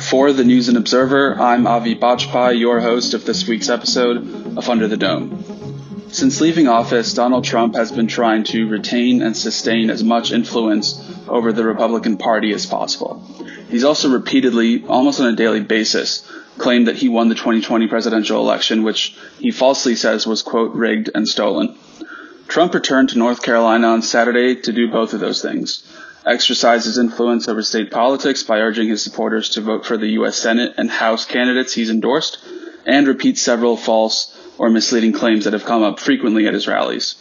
For the News and Observer, I'm Avi Bajpai, your host of this week's episode of Under the Dome. Since leaving office, Donald Trump has been trying to retain and sustain as much influence over the Republican Party as possible. He's also repeatedly, almost on a daily basis, claimed that he won the 2020 presidential election, which he falsely says was, quote, rigged and stolen. Trump returned to North Carolina on Saturday to do both of those things: exercise his influence over state politics by urging his supporters to vote for the U.S. Senate and House candidates he's endorsed, and repeat several false or misleading claims that have come up frequently at his rallies.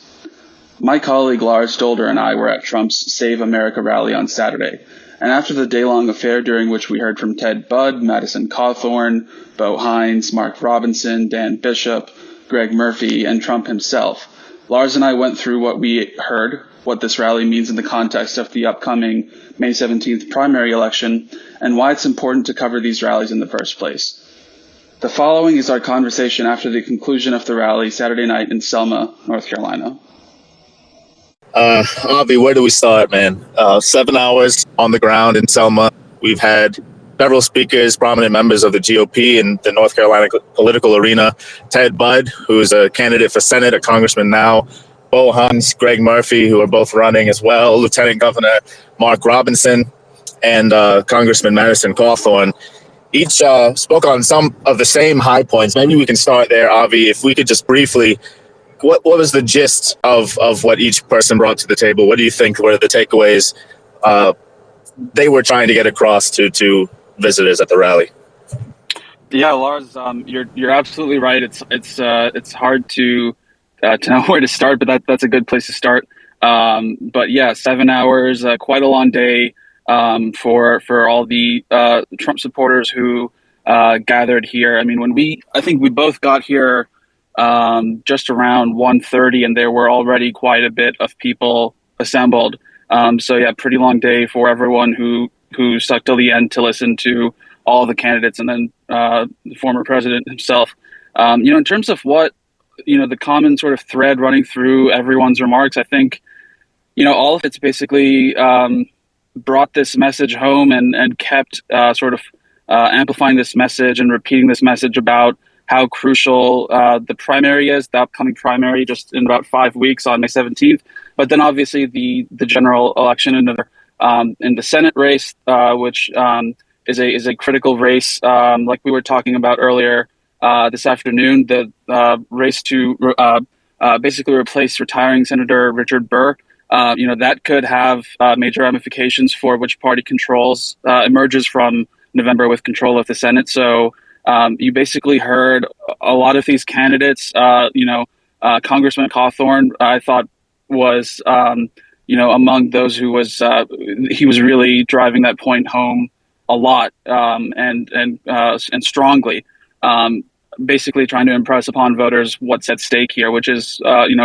My colleague Lars, Dolder, and I were at Trump's Save America rally on Saturday, and after the day-long affair during which we heard from Ted Budd, Madison Cawthorn, Bo Hines, Mark Robinson, Dan Bishop, Greg Murphy, and Trump himself, Lars and I went through what we heard, what this rally means in the context of the upcoming May 17th primary election, and why it's important to cover these rallies in the first place. The following is our conversation after the conclusion of the rally Saturday night in Selma, North Carolina. Avi, where do we start, man? 7 hours on the ground in Selma. We've had several speakers, prominent members of the GOP in the North Carolina political arena. Ted Budd, who is a candidate for Senate, a congressman now. Bo Hines, Greg Murphy, who are both running as well. Lieutenant Governor Mark Robinson and Congressman Madison Cawthorn. Each spoke on some of the same high points. Maybe we can start there, Avi. If we could just briefly, what was the gist of what each person brought to the table? What do you think were the takeaways they were trying to get across to visitors at the rally? Yeah, Lars, you're absolutely right. It's hard to know where to start, but that's a good place to start. But yeah, 7 hours, quite a long day for all the Trump supporters who gathered here. I mean, I think we both got here just around 1:30, and there were already quite a bit of people assembled. So yeah, pretty long day for everyone who stuck till the end to listen to all the candidates and then the former president himself. In terms of what, the common sort of thread running through everyone's remarks, I think, all of it's basically brought this message home and kept sort of amplifying this message and repeating this message about how crucial the primary is, the upcoming primary just in about 5 weeks on May 17th. But then obviously the general election in the Senate race, which is a critical race, like we were talking about earlier this afternoon, the race to basically replace retiring Senator Richard Burr. That could have major ramifications for which party emerges from November with control of the Senate. So you basically heard a lot of these candidates. Congressman Cawthorn, I thought, was among those who was he was really driving that point home a lot and strongly. Basically trying to impress upon voters what's at stake here, which is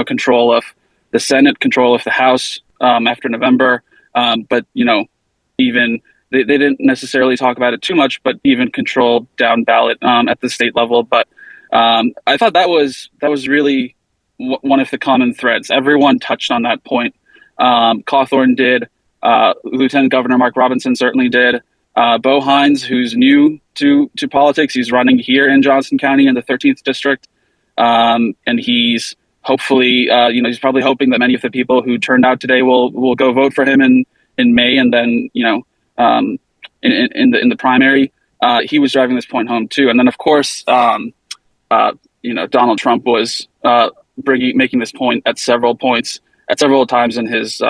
control of the Senate, control of the House after November. But even they didn't necessarily talk about it too much, but even control down ballot at the state level. But I thought that was really one of the common threads. Everyone touched on that point. Cawthorn did. Lieutenant Governor Mark Robinson certainly did. Bo Hines, who's new to politics, he's running here in Johnson County in the 13th district, and he's hopefully, he's probably hoping that many of the people who turned out today will go vote for him in May, and then in the primary. He was driving this point home too, and then of course, Donald Trump was making this point at several times in his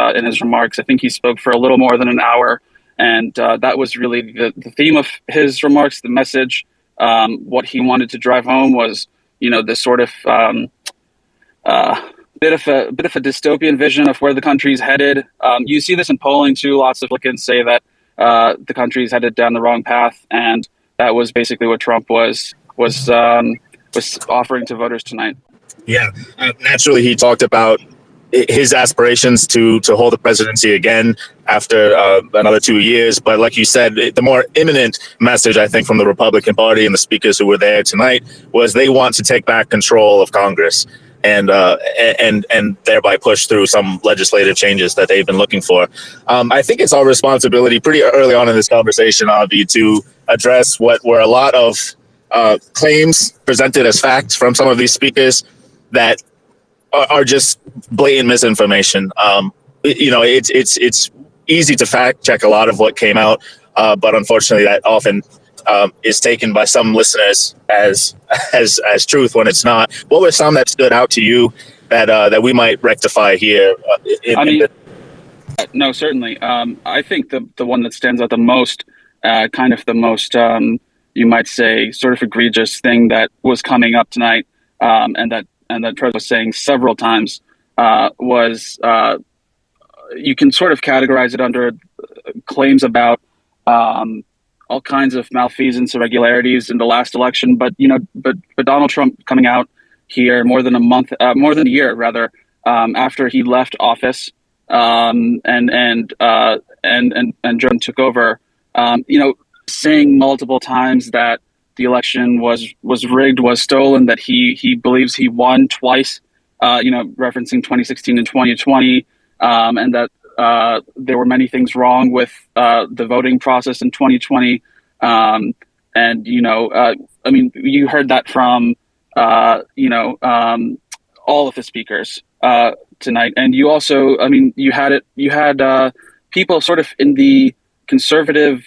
remarks. I think he spoke for a little more than an hour. And that was really the theme of his remarks, the message. What he wanted to drive home was, this sort of bit of a dystopian vision of where the country's headed. You see this in polling too. Lots of Republicans say that the country's headed down the wrong path, and that was basically what Trump was offering to voters tonight. Yeah, naturally, he talked about his aspirations to hold the presidency again after another 2 years. But like you said, the more imminent message, I think, from the Republican Party and the speakers who were there tonight was they want to take back control of Congress. and thereby push through some legislative changes that they've been looking for. I think it's our responsibility pretty early on in this conversation, Avi, to address what were a lot of claims presented as facts from some of these speakers that are just blatant misinformation. It's easy to fact check a lot of what came out, but unfortunately, that often is taken by some listeners as truth when it's not. What were some that stood out to you that we might rectify here? No, certainly. I think the one that stands out the most, kind of the most, you might say, sort of egregious thing that was coming up tonight, and that Trevor was saying several times, was you can sort of categorize it under claims about all kinds of malfeasance, irregularities in the last election. But Donald Trump coming out here more than a year rather, after he left office, and Joe took over, saying multiple times that the election was rigged, was stolen, that he believes he won twice, referencing 2016 and 2020, and that there were many things wrong with the voting process in 2020. You heard that from all of the speakers tonight, and you also, you had people sort of in the conservative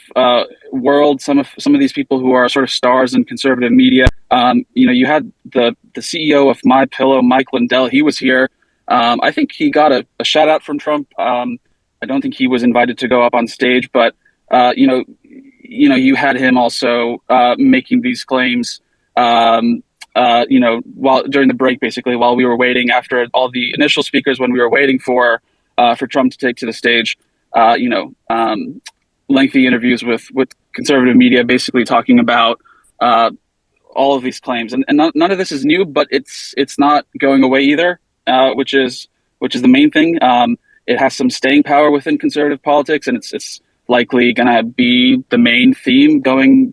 world, some of these people who are sort of stars in conservative media. You had the CEO of My Pillow, Mike Lindell. He was here. I think he got a shout out from Trump. I don't think he was invited to go up on stage, but you had him also making these claims. While during the break, basically, while we were waiting, after all the initial speakers, when we were waiting for Trump to take to the stage, lengthy interviews with conservative media, basically talking about all of these claims, and none of this is new, but it's not going away either, which is the main thing. It has some staying power within conservative politics, and it's likely going to be the main theme going,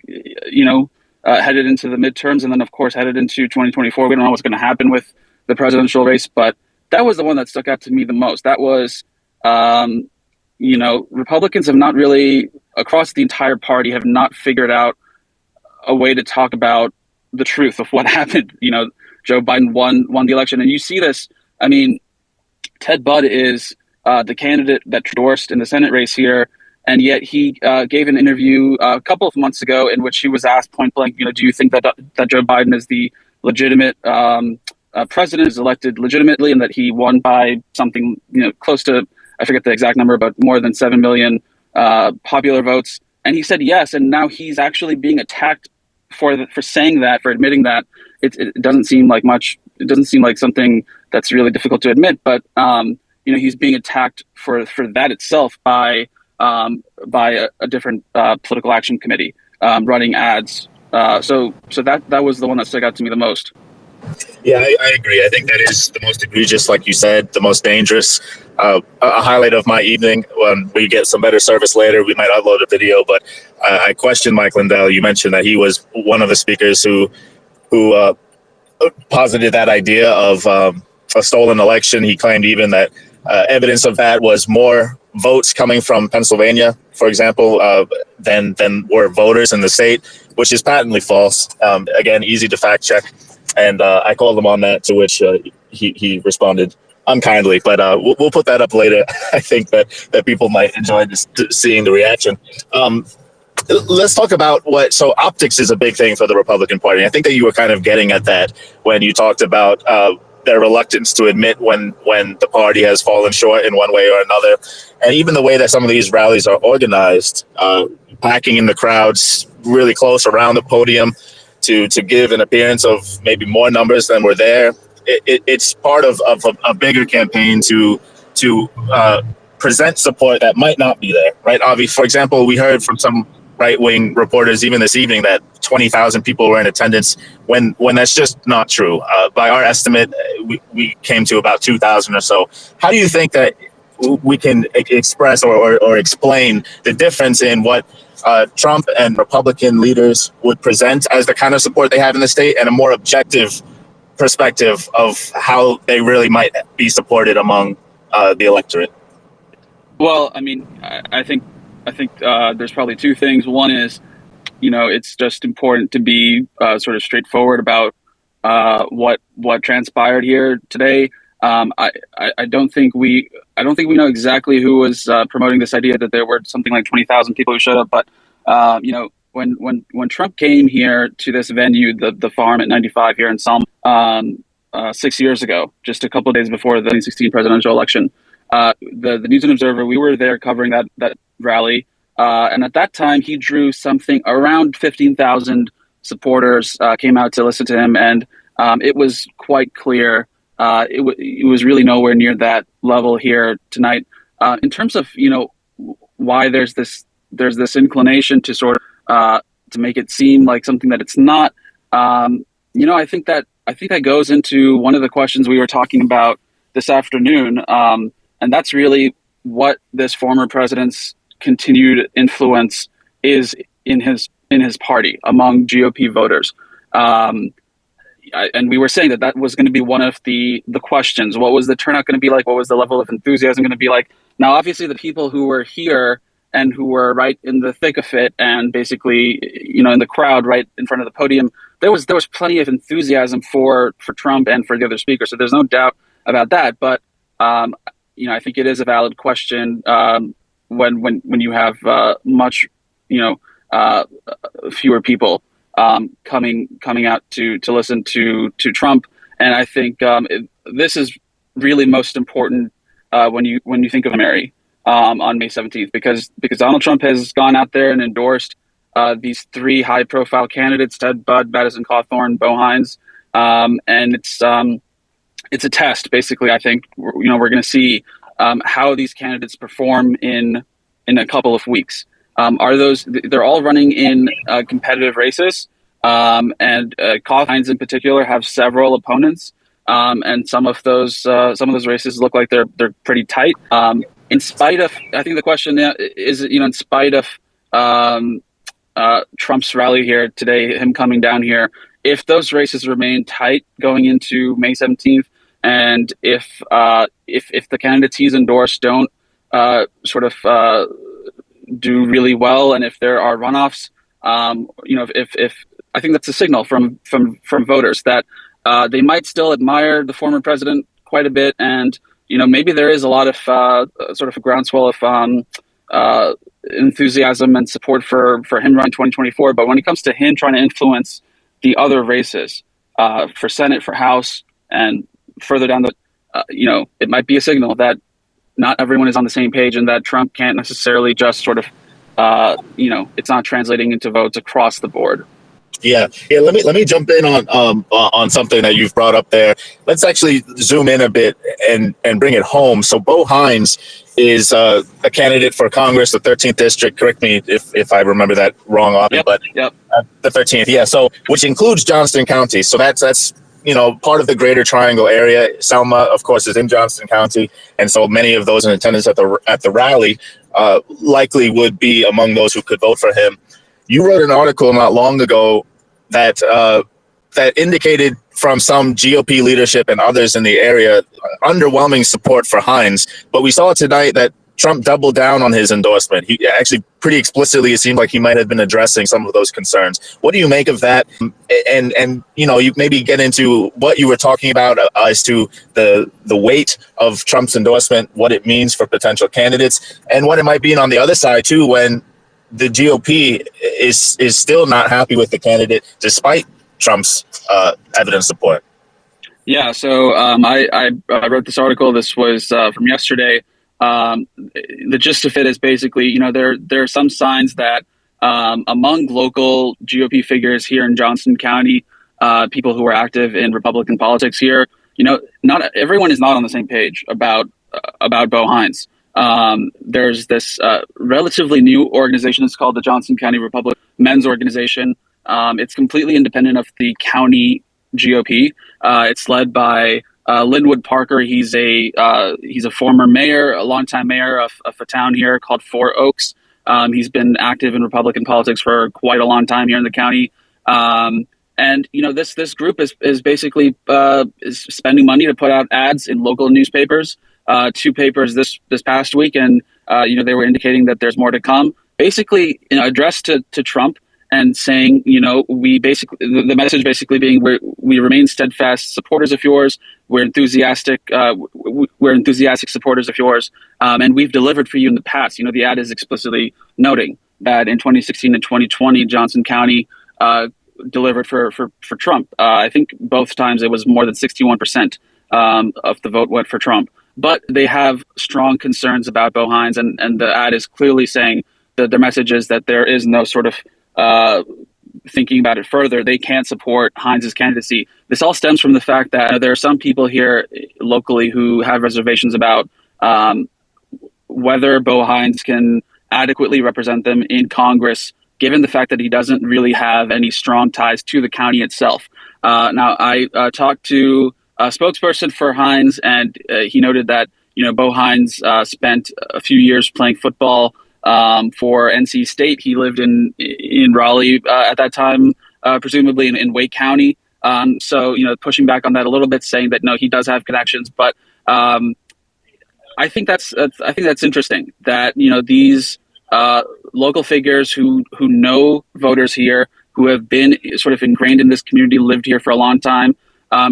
headed into the midterms, and then of course headed into 2024. We don't know what's going to happen with the presidential race, but that was the one that stuck out to me the most. That was, Republicans have not really, across the entire party, have not figured out a way to talk about the truth of what happened. Joe Biden won the election, and you see this. Ted Budd is the candidate that endorsed in the Senate race here, and yet he gave an interview a couple of months ago in which he was asked point blank, do you think that Joe Biden is the legitimate president, is elected legitimately, and that he won by something, close to, I forget the exact number, but more than 7 million popular votes. And he said yes, and now he's actually being attacked for saying that, for admitting that. It doesn't seem like much. It doesn't seem like something that's really difficult to admit, but he's being attacked for that itself by a different political action committee running ads. So that was the one that stuck out to me the most. Yeah, I agree. I think that is the most egregious, like you said, the most dangerous. A highlight of my evening. When we get some better service later, we might upload a video. But I questioned Mike Lindell. You mentioned that he was one of the speakers who posited that idea of a stolen election. He claimed even that evidence of that was more votes coming from Pennsylvania, for example, than were voters in the state, which is patently false. Again, easy to fact check. And I called him on that, to which he responded unkindly. But we'll put that up later. I think that people might enjoy seeing the reaction. Let's talk about so optics is a big thing for the Republican Party. I think that you were kind of getting at that when you talked about their reluctance to admit when the party has fallen short in one way or another. And even the way that some of these rallies are organized, packing in the crowds really close around the podium to give an appearance of maybe more numbers than were there. It's part of a bigger campaign to present support that might not be there, right? Avi, for example, we heard from some right-wing reporters even this evening that 20,000 people were in attendance when that's just not true. By our estimate, we came to about 2,000 or so. How do you think that we can express or explain the difference in what Trump and Republican leaders would present as the kind of support they have in the state, and a more objective perspective of how they really might be supported among the electorate? Well, I mean, I think there's probably two things. One is, it's just important to be sort of straightforward about what transpired here today. I don't think we know exactly who was promoting this idea that there were something like 20,000 people who showed up. But when Trump came here to this venue, the farm at 95 here in Selma, 6 years ago, just a couple of days before the 2016 presidential election, the News and Observer, we were there covering that rally. And at that time, he drew something around 15,000 supporters came out to listen to him, and it was quite clear it was really nowhere near that level here tonight. In terms of why there's this inclination to sort of to make it seem like something that it's not. I think that goes into one of the questions we were talking about this afternoon, and that's really what this former president's continued influence is in his party among GOP voters. And we were saying that was going to be one of the questions. What was the turnout going to be like? What was the level of enthusiasm going to be like? Now, obviously, the people who were here and who were right in the thick of it, and basically, in the crowd right in front of the podium, there was plenty of enthusiasm for Trump and for the other speakers. So there's no doubt about that. But I think it is a valid question when you have much fewer people coming out to listen to Trump. And I think this is really most important when you think of Mary on May 17th, because Donald Trump has gone out there and endorsed these three high profile candidates: Ted Budd, Madison Cawthorn, Bo Hines, and it's a test. Basically, I think we're going to see how these candidates perform in a couple of weeks. They're all running in competitive races, and Hines in particular have several opponents, and some of those races look like they're pretty tight. In spite of, I think the question is, in spite of Trump's rally here today, him coming down here, if those races remain tight going into May 17th, and if the candidates he's endorsed don't sort of do really well, and if there are runoffs, if I think that's a signal from voters that they might still admire the former president quite a bit, and maybe there is a lot of sort of a groundswell of enthusiasm and support for him running 2024. But when it comes to him trying to influence the other races for Senate, for House, and further down it might be a signal that not everyone is on the same page, and that Trump can't necessarily just sort of, it's not translating into votes across the board. Yeah. Let me jump in on something that you've brought up there. Let's actually zoom in a bit and bring it home. So Bo Hines is a candidate for Congress, the 13th district. Correct me if I remember that wrong, often, but the 13th. Yeah. So which includes Johnston County. So that's part of the Greater Triangle area. Selma, of course, is in Johnston County, and so many of those in attendance at the rally likely would be among those who could vote for him. You wrote an article not long ago that indicated from some GOP leadership and others in the area underwhelming support for Hines, but we saw tonight that Trump doubled down on his endorsement. He actually pretty explicitly, it seemed like he might have been addressing some of those concerns. What do you make of that? And you maybe get into what you were talking about as to the weight of Trump's endorsement, what it means for potential candidates, and what it might mean on the other side too, when the GOP is still not happy with the candidate despite Trump's evident support. Yeah, so I wrote this article. This was from yesterday. The gist of it is basically, there are some signs that among local GOP figures here in Johnston County, people who are active in Republican politics here, not everyone is not on the same page about Bo Hines. There's this relatively new organization. It's called the Johnston County Republican Men's Organization. It's completely independent of the county GOP. It's led by Linwood Parker. He's a former mayor, a longtime mayor of a town here called Four Oaks. He's been active in Republican politics for quite a long time here in the county. And this group is basically is spending money to put out ads in local newspapers. Two papers this past week, and they were indicating that there's more to come. Basically, addressed to Trump and saying, we basically the message basically being we remain steadfast supporters of yours. We're enthusiastic. We're enthusiastic supporters of yours, and we've delivered for you in the past. The ad is explicitly noting that in 2016 and 2020, Johnson County delivered for Trump. I think both times it was more than 61% of the vote went for Trump. But they have strong concerns about Bo Hines, and the ad is clearly saying that their message is that there is no sort of thinking about it further. They can't support Hines's candidacy. This all stems from the fact that there are some people here locally who have reservations about whether Bo Hines can adequately represent them in Congress, given the fact that he doesn't really have any strong ties to the county itself. Now, I talked to a spokesperson for Hines, and he noted that Bo Hines spent a few years playing football for NC State. He lived in Raleigh at that time, presumably in Wake County. So pushing back on that a little bit, saying that no, he does have connections, but I think that's interesting that these local figures who know voters here, who have been sort of ingrained in this community, lived here for a long time.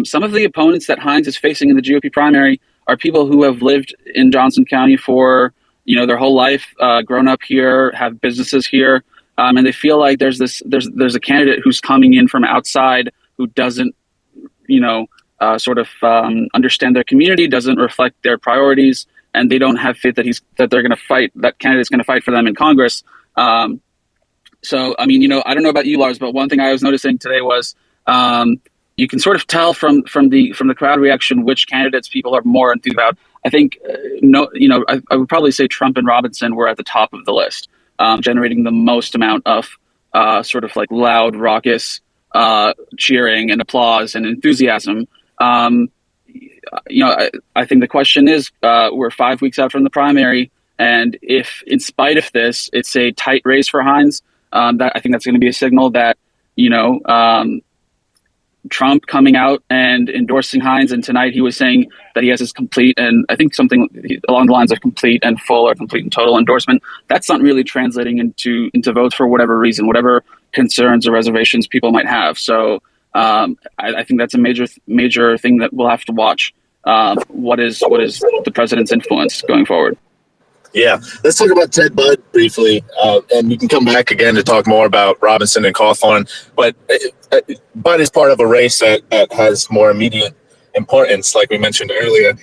Some of the opponents that Hines is facing in the GOP primary are people who have lived in Johnson County for their whole life, grown up here, have businesses here, and they feel like there's a candidate who's coming in from outside who doesn't sort of understand their community, doesn't reflect their priorities, and they don't have faith that they're going to fight, that candidate's going to fight for them in Congress. So, I mean, I don't know about you, Lars, but one thing I was noticing today was you can sort of tell from the crowd reaction which candidates people are more enthused about. I think I would probably say Trump and Robinson were at the top of the list, generating the most amount of sort of like loud, raucous cheering and applause and enthusiasm. I think the question is, we're 5 weeks out from the primary, and if, in spite of this, it's a tight race for Hines, that I think that's going to be a signal that Trump coming out and endorsing Hines, and tonight he was saying that he has his complete, and I think something along the lines of complete and full or complete and total endorsement. That's not really translating into votes for whatever reason, whatever concerns or reservations people might have. So I think that's a major thing that we'll have to watch. What is the president's influence going forward? Yeah, let's talk about Ted Budd briefly, and we can come back again to talk more about Robinson and Cawthorn. But Budd is part of a race that has more immediate importance, like we mentioned earlier.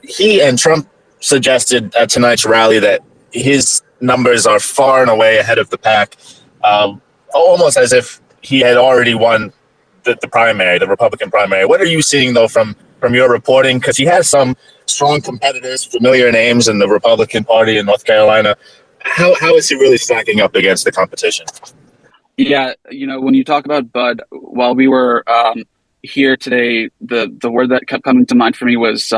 He and Trump suggested at tonight's rally that his numbers are far and away ahead of the pack, almost as if he had already won the primary, the Republican primary. What are you seeing, though, from your reporting? Because he has some strong competitors, familiar names in the Republican Party in North Carolina. How is he really stacking up against the competition? Yeah, when you talk about Budd, while we were here today, the word that kept coming to mind for me was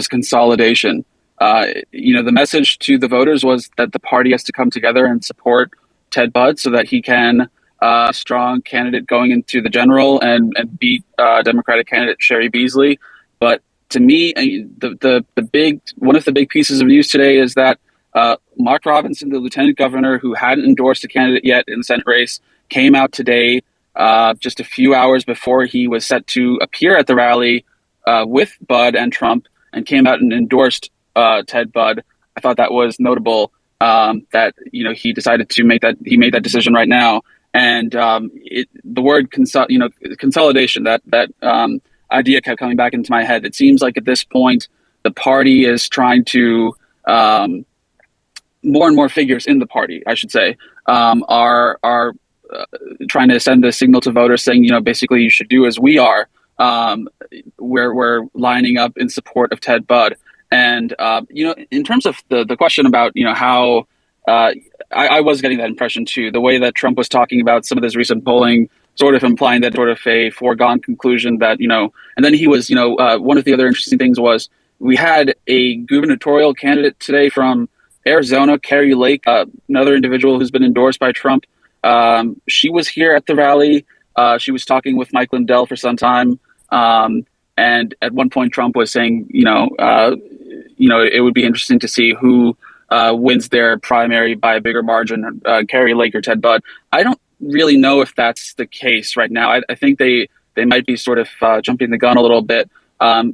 consolidation. The message to the voters was that the party has to come together and support Ted Budd so that he can a strong candidate going into the general and beat Democratic candidate Sherry Beasley. But to me, the one of the big pieces of news today is that Mark Robinson, the lieutenant governor who hadn't endorsed a candidate yet in the Senate race, came out today just a few hours before he was set to appear at the rally with Budd and Trump, and came out and endorsed Ted Budd. I thought that was notable that he decided to make that decision right now. And the word consolidation, that idea kept coming back into my head. It seems like at this point, the party is trying to more and more figures in the party, I should say, are trying to send a signal to voters saying, basically you should do as we are. We're lining up in support of Ted Budd. And, in terms of the question about, how I was getting that impression too, the way that Trump was talking about some of this recent polling, sort of implying that sort of a foregone conclusion that, and then he was, one of the other interesting things was we had a gubernatorial candidate today from Arizona, Carrie Lake, another individual who's been endorsed by Trump. She was here at the rally. She was talking with Mike Lindell for some time, and at one point Trump was saying, it would be interesting to see who wins their primary by a bigger margin, Carrie Lake or Ted Budd. I don't really know if that's the case right now. I think they might be sort of jumping the gun a little bit.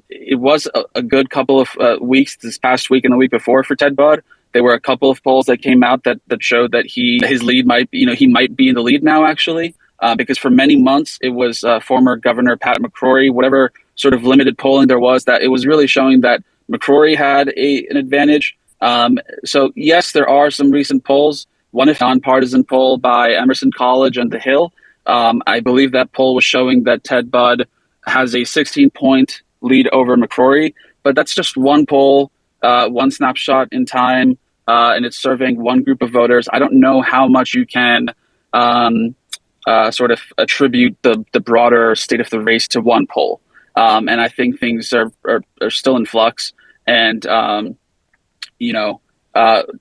It was a good couple of weeks this past week and the week before for Ted Budd. There were a couple of polls that came out that showed that his lead might, he might be in the lead now, actually, because for many months it was former Governor Pat McCrory, whatever sort of limited polling there was, that it was really showing that McCrory had an advantage. So yes, there are some recent polls. One, if nonpartisan poll by Emerson College and The Hill. I believe that poll was showing that Ted Budd has a 16-point lead over McCrory, but that's just one poll, one snapshot in time, and it's serving one group of voters. I don't know how much you can sort of attribute the broader state of the race to one poll. And I think things are still in flux. And,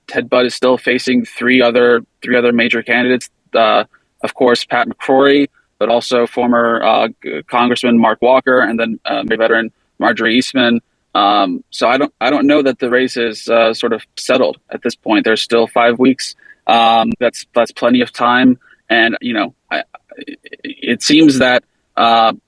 Ted Budd is still facing three other major candidates. Of course, Pat McCrory, but also former Congressman Mark Walker, and then veteran Marjorie Eastman. So I don't know that the race is sort of settled at this point. There's still 5 weeks. That's plenty of time, and it seems that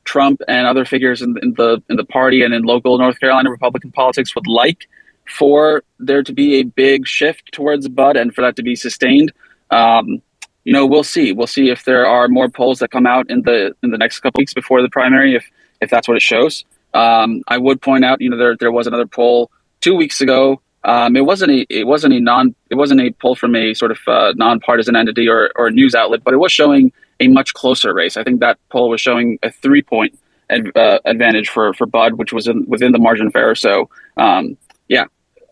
Trump and other figures in the party and in local North Carolina Republican politics would like for there to be a big shift towards Budd and for that to be sustained. We'll see. We'll see if there are more polls that come out in the next couple weeks before the primary, if that's what it shows. I would point out, there was another poll 2 weeks ago. It wasn't a poll from a sort of nonpartisan entity or news outlet, but it was showing a much closer race. I think that poll was showing a 3-point advantage for Budd, which was within the margin of error. So,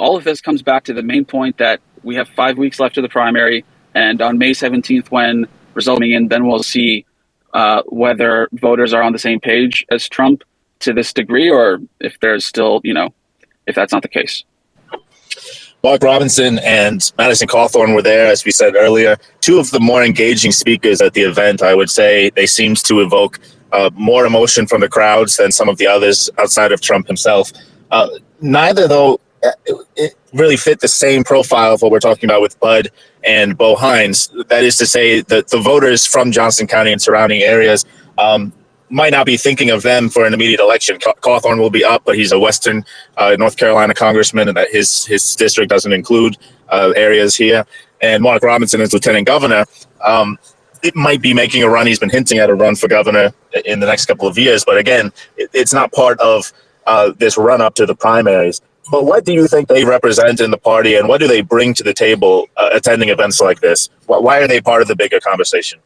all of this comes back to the main point that we have 5 weeks left of the primary. And on May 17th, when results coming in, then we'll see whether voters are on the same page as Trump to this degree, or if there's still, if that's not the case. Mark Robinson and Madison Cawthorn were there, as we said earlier. Two of the more engaging speakers at the event. I would say they seemed to evoke more emotion from the crowds than some of the others outside of Trump himself. Neither, though, it really fit the same profile of what we're talking about with Budd and Bo Hines. That is to say that the voters from Johnson County and surrounding areas might not be thinking of them for an immediate election. Cawthorn will be up, but he's a Western North Carolina congressman, and that his district doesn't include areas here. And Mark Robinson is lieutenant governor. It might be making a run. He's been hinting at a run for governor in the next couple of years. But again, it's not part of this run up to the primaries. But what do you think they represent in the party, and what do they bring to the table attending events like this? Why are they part of the bigger conversation?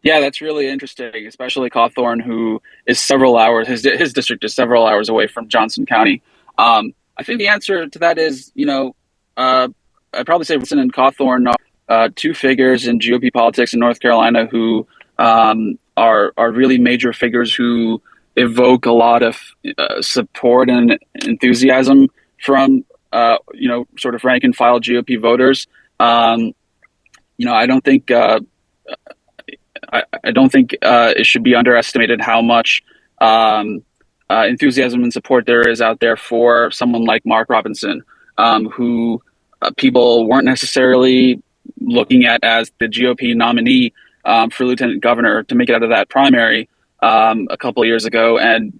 Yeah, that's really interesting, especially Cawthorn, who is several hours, his district is several hours away from Johnson County. I think the answer to that is, I'd probably say Wilson and Cawthorn are two figures in GOP politics in North Carolina who are really major figures who evoke a lot of support and enthusiasm from, sort of rank and file GOP voters. I don't think it should be underestimated how much enthusiasm and support there is out there for someone like Mark Robinson, who people weren't necessarily looking at as the GOP nominee for lieutenant governor to make it out of that primary a couple of years ago. And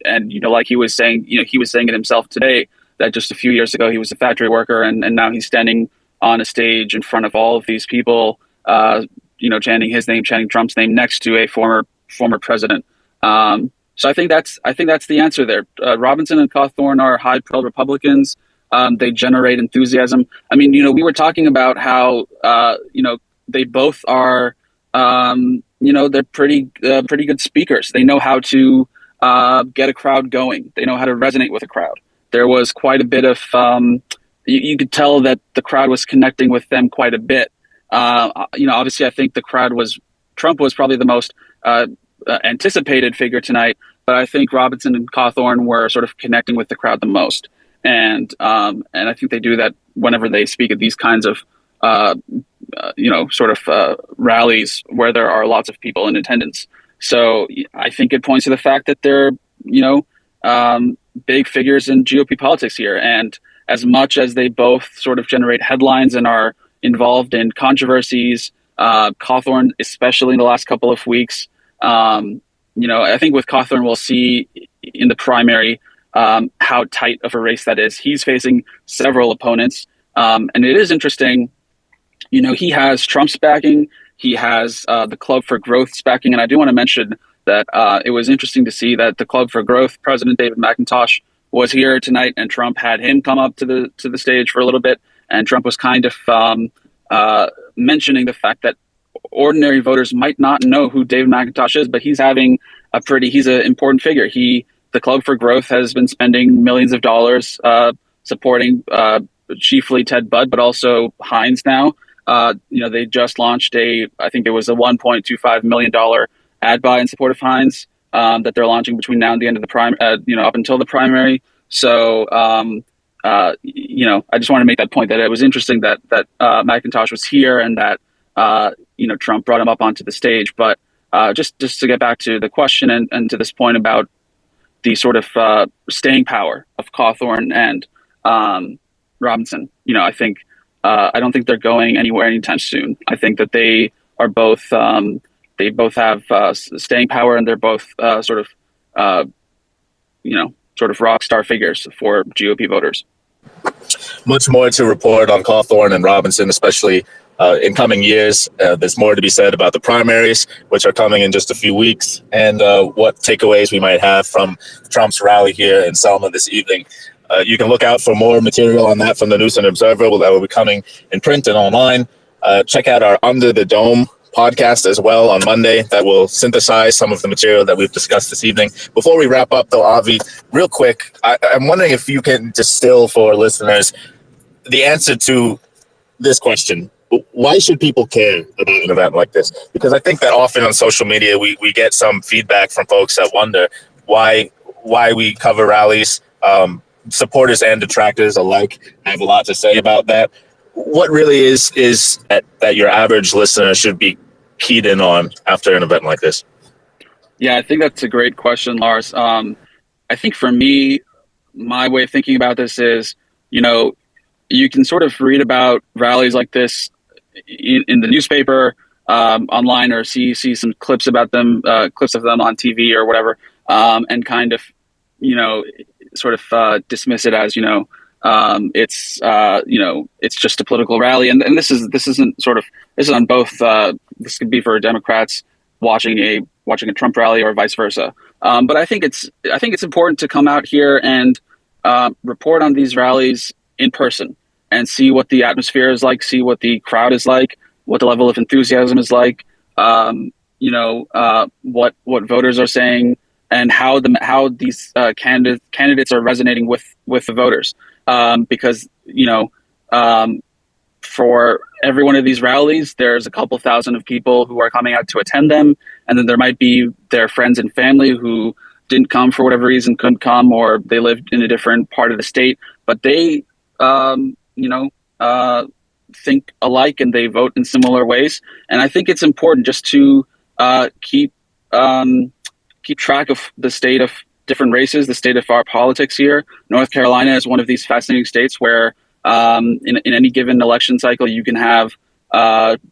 like he was saying it himself today, that just a few years ago he was a factory worker, and now he's standing on a stage in front of all of these people, chanting his name, chanting Trump's name next to a former president. So I think that's the answer there. Robinson and Cawthorn are high-profile Republicans. They generate enthusiasm. I mean, we were talking about how they both are, they're pretty good speakers. They know how to get a crowd going. They know how to resonate with a crowd. There was quite a bit of you could tell that the crowd was connecting with them quite a bit. Obviously, I think Trump was probably the most anticipated figure tonight, but I think Robinson and Cawthorn were sort of connecting with the crowd the most, and I think they do that whenever they speak at these kinds of rallies where there are lots of people in attendance. So I think it points to the fact that they're, you know, big figures in GOP politics here. And as much as they both sort of generate headlines and are involved in controversies, Cawthorn, especially in the last couple of weeks, I think with Cawthorn, we'll see in the primary how tight of a race that is. He's facing several opponents. And it is interesting, he has Trump's backing. He has the Club for Growth's backing. And I do want to mention that it was interesting to see that the Club for Growth, President David McIntosh, was here tonight, and Trump had him come up to the stage for a little bit. And Trump was kind of mentioning the fact that ordinary voters might not know who David McIntosh is, but he's an important figure. The Club for Growth has been spending millions of dollars supporting chiefly Ted Budd, but also Heinz now. They just launched I think it was a $1.25 million ad buy in support of Heinz that they're launching between now and the end of the up until the primary. So, I just want to make that point that it was interesting that McIntosh was here and that, Trump brought him up onto the stage. But just to get back to the question and to this point about the sort of staying power of Cawthorn and Robinson, I think I don't think they're going anywhere anytime soon. I think that they are both they both have staying power, and they're both sort of rock star figures for GOP voters. Much more to report on Cawthorn and Robinson, especially in coming years. There's more to be said about the primaries, which are coming in just a few weeks, and what takeaways we might have from Trump's rally here in Selma this evening. You can look out for more material on that from the News and Observer that will be coming in print and online. Check out our Under the Dome podcast as well on Monday that will synthesize some of the material that we've discussed this evening. Before we wrap up, though, Avi, real quick, I'm wondering if you can distill for listeners the answer to this question. Why should people care about an event like this? Because I think that often on social media, we get some feedback from folks that wonder why we cover rallies. Supporters and detractors alike have a lot to say about that. What really is that your average listener should be keyed in on after an event like this? Yeah, I think that's a great question, Lars. I think for me, my way of thinking about this is, you can sort of read about rallies like this in the newspaper, online, or see some clips about them, clips of them on TV or whatever, and kind of, sort of dismiss it as, it's just a political rally, and this is on both. This could be for Democrats watching a Trump rally or vice versa. But I think it's important to come out here and report on these rallies in person and see what the atmosphere is like, see what the crowd is like, what the level of enthusiasm is like, what voters are saying, and how these candidates are resonating with the voters. Because for every one of these rallies, there's a couple thousand of people who are coming out to attend them, and then there might be their friends and family who didn't come for whatever reason, couldn't come, or they lived in a different part of the state, but they think alike and they vote in similar ways. And I think it's important just to keep track of the state of different races, the state of our politics here. North Carolina is one of these fascinating states where in any given election cycle, you can have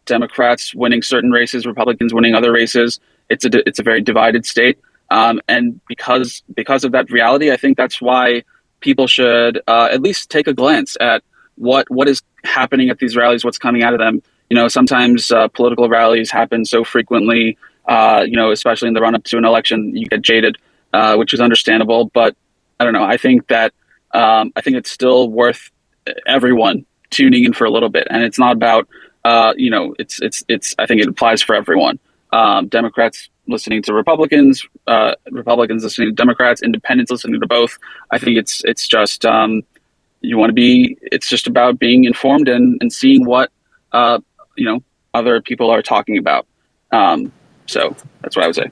Democrats winning certain races, Republicans winning other races. It's a very divided state. And because of that reality, I think that's why people should at least take a glance at what is happening at these rallies, what's coming out of them. Sometimes political rallies happen so frequently, especially in the run up to an election, you get jaded, which is understandable. But I don't know. I think that I think it's still worth everyone tuning in for a little bit. And it's not about it's I think it applies for everyone. Democrats listening to Republicans, Republicans listening to Democrats, independents listening to both. I think it's just it's just about being informed and seeing what other people are talking about. So that's what I would say.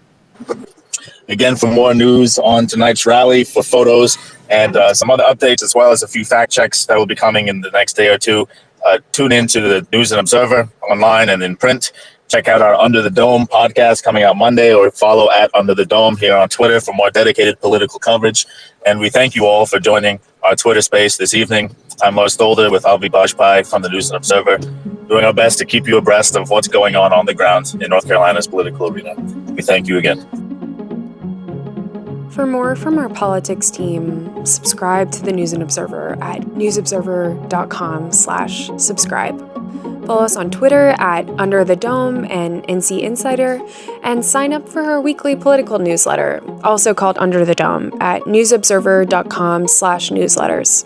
Again, for more news on tonight's rally, for photos and some other updates, as well as a few fact checks that will be coming in the next day or two, tune into the News and Observer online and in print. Check out our Under the Dome podcast coming out Monday, or follow at Under the Dome here on Twitter for more dedicated political coverage. And we thank you all for joining our Twitter space this evening. I'm Lars Dolder with Bajpai from the News and Observer, doing our best to keep you abreast of what's going on the ground in North Carolina's political arena. We thank you again. For more from our politics team, subscribe to the News and Observer at newsobserver.com/subscribe. Follow us on Twitter at Under the Dome and NC Insider, and sign up for our weekly political newsletter, also called Under the Dome, at newsobserver.com/newsletters.